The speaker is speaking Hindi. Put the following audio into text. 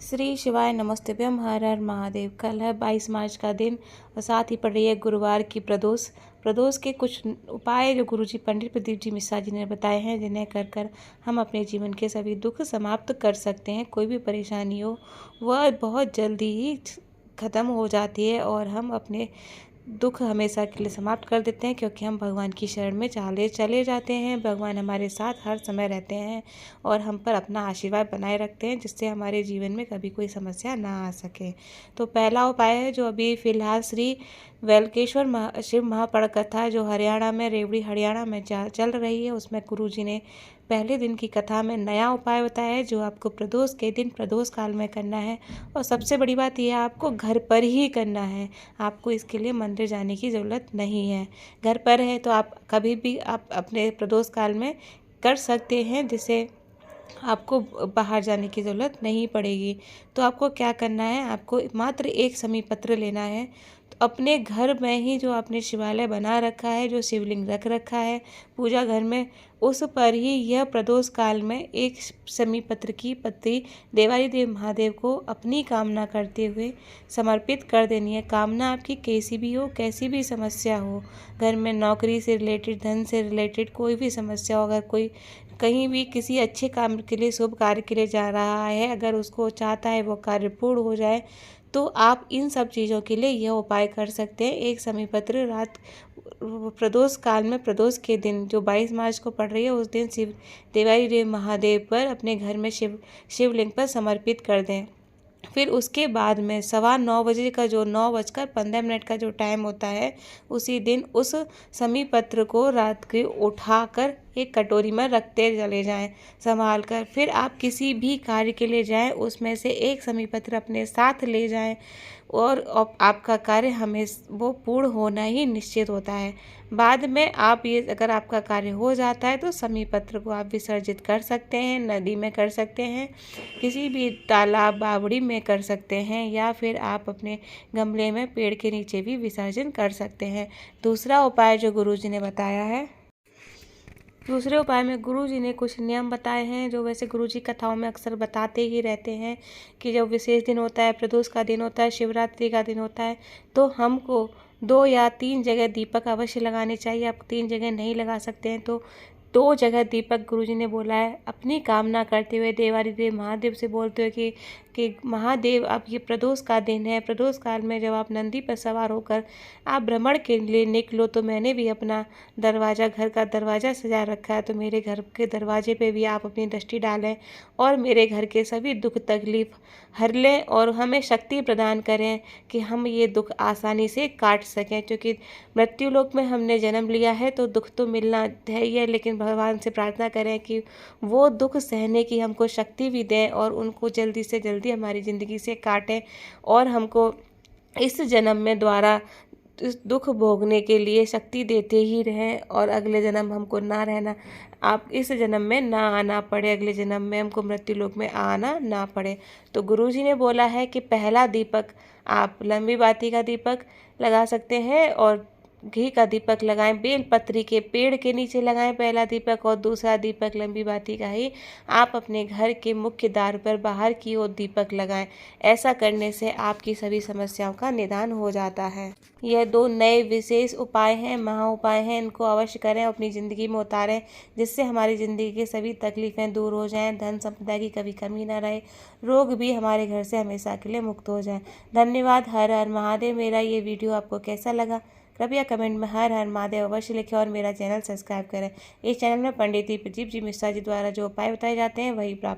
श्री शिवाय नमस्तुभ्यम। हर हर महादेव। कल है 22 मार्च का दिन और साथ ही पड़ रही है गुरुवार की प्रदोष। प्रदोष के कुछ उपाय जो गुरुजी पंडित प्रदीप जी मिश्रा जी ने बताए हैं, जिन्हें कर कर हम अपने जीवन के सभी दुख समाप्त कर सकते हैं। कोई भी परेशानी हो वह बहुत जल्दी ही ख़त्म हो जाती है और हम अपने दुख हमेशा के लिए समाप्त कर देते हैं, क्योंकि हम भगवान की शरण में चले जाते हैं। भगवान हमारे साथ हर समय रहते हैं और हम पर अपना आशीर्वाद बनाए रखते हैं, जिससे हमारे जीवन में कभी कोई समस्या ना आ सके। तो पहला उपाय है जो अभी फ़िलहाल श्री वेलकेश्वर शिव महापड़ कथा जो हरियाणा में, रेवड़ी हरियाणा में चल रही है, उसमें गुरुजी ने पहले दिन की कथा में नया उपाय बताया है जो आपको प्रदोष के दिन प्रदोष काल में करना है। और सबसे बड़ी बात यह है, आपको घर पर ही करना है। आपको इसके लिए मंदिर जाने की ज़रूरत नहीं है। घर पर है तो आप कभी भी आप अपने प्रदोष काल में कर सकते हैं, जिससे आपको बाहर जाने की ज़रूरत नहीं पड़ेगी। तो आपको क्या करना है, आपको मात्र एक समी पत्र लेना है। तो अपने घर में ही जो आपने शिवालय बना रखा है, जो शिवलिंग रख रखा है पूजा घर में, उस पर ही यह प्रदोष काल में एक समी पत्र की पत्री देवादिदेव महादेव को अपनी कामना करते हुए समर्पित कर देनी है। कामना आपकी कैसी भी हो, कैसी भी समस्या हो, घर में नौकरी से रिलेटेड, धन से रिलेटेड कोई भी समस्या हो, अगर कोई कहीं भी किसी अच्छे काम के लिए, शुभ कार्य के लिए जा रहा है, अगर उसको चाहता है वो कार्य पूर्ण हो जाए, तो आप इन सब चीज़ों के लिए यह उपाय कर सकते हैं। एक समी पत्र रात प्रदोष काल में, प्रदोष के दिन जो 22 मार्च को पड़ रही है, उस दिन शिव देवादिदेव महादेव पर अपने घर में शिवलिंग पर समर्पित कर दें। फिर उसके बाद में 9:15 बजे का जो 9:15 का जो टाइम होता है, उसी दिन उस समी पत्र को रात के उठाकर एक कटोरी में रखते चले जाएं संभाल कर। फिर आप किसी भी कार्य के लिए जाएं, उसमें से एक समी पत्र अपने साथ ले जाएं और आपका कार्य हमेशा वो पूर्ण होना ही निश्चित होता है। बाद में आप ये, अगर आपका कार्य हो जाता है तो समी पत्र को आप विसर्जित कर सकते हैं, नदी में कर सकते हैं, किसी भी तालाब बावड़ी में कर सकते हैं, या फिर आप अपने गमले में पेड़ के नीचे भी विसर्जन कर सकते हैं। दूसरा उपाय जो गुरुजी ने बताया है, दूसरे उपाय में गुरुजी ने कुछ नियम बताए हैं जो वैसे गुरुजी कथाओं में अक्सर बताते ही रहते हैं कि जब विशेष दिन होता है, प्रदोष का दिन होता है, शिवरात्रि का दिन होता है, तो हमको 2 या 3 जगह दीपक अवश्य लगाने चाहिए। आप 3 जगह नहीं लगा सकते हैं तो 2 जगह दीपक गुरुजी ने बोला है, अपनी कामना करते हुए देवादिदेव महादेव से बोलते हुए कि महादेव, अब ये प्रदोष का दिन है, प्रदोष काल में जब आप नंदी पर सवार होकर आप भ्रमण के लिए निकलो, तो मैंने भी अपना दरवाज़ा, घर का दरवाज़ा सजा रखा है, तो मेरे घर के दरवाजे पे भी आप अपनी दृष्टि डालें और मेरे घर के सभी दुख तकलीफ हर लें और हमें शक्ति प्रदान करें कि हम ये दुख आसानी से काट सकें। क्योंकि मृत्यु लोक में हमने जन्म लिया है तो दुख तो मिलना है ही है, लेकिन भगवान से प्रार्थना करें कि वो दुख सहने की हमको शक्ति भी दें और उनको जल्दी से जल्दी हमारी ज़िंदगी से काटें और हमको इस जन्म में द्वारा इस दुख भोगने के लिए शक्ति देते ही रहें और अगले जन्म हमको ना रहना, आप इस जन्म में ना आना पड़े, अगले जन्म में हमको मृत्यु लोक में आना ना पड़े। तो गुरुजी ने बोला है कि पहला दीपक आप लंबी बाती का दीपक लगा सकते हैं और घी का दीपक लगाएं, बेलपत्री के पेड़ के नीचे लगाएं पहला दीपक, और दूसरा दीपक लंबी बाती का ही आप अपने घर के मुख्य द्वार पर बाहर की ओर दीपक लगाएं। ऐसा करने से आपकी सभी समस्याओं का निदान हो जाता है। यह 2 नए विशेष उपाय हैं, महा उपाय हैं, इनको अवश्य करें, अपनी ज़िंदगी में उतारें, जिससे हमारी ज़िंदगी की सभी तकलीफ़ें दूर हो जाएं, धन संपदा की कभी कमी ना रहे, रोग भी हमारे घर से हमेशा के लिए मुक्त हो जाएं। धन्यवाद। हर हर महादेव। मेरा ये वीडियो आपको कैसा लगा कृपया कमेंट में हर हर महादेव अवश्य लिखें और मेरा चैनल सब्सक्राइब करें। इस चैनल में पंडित प्रदीप जी मिश्रा जी द्वारा जो उपाय बताए जाते हैं वही प्राप्त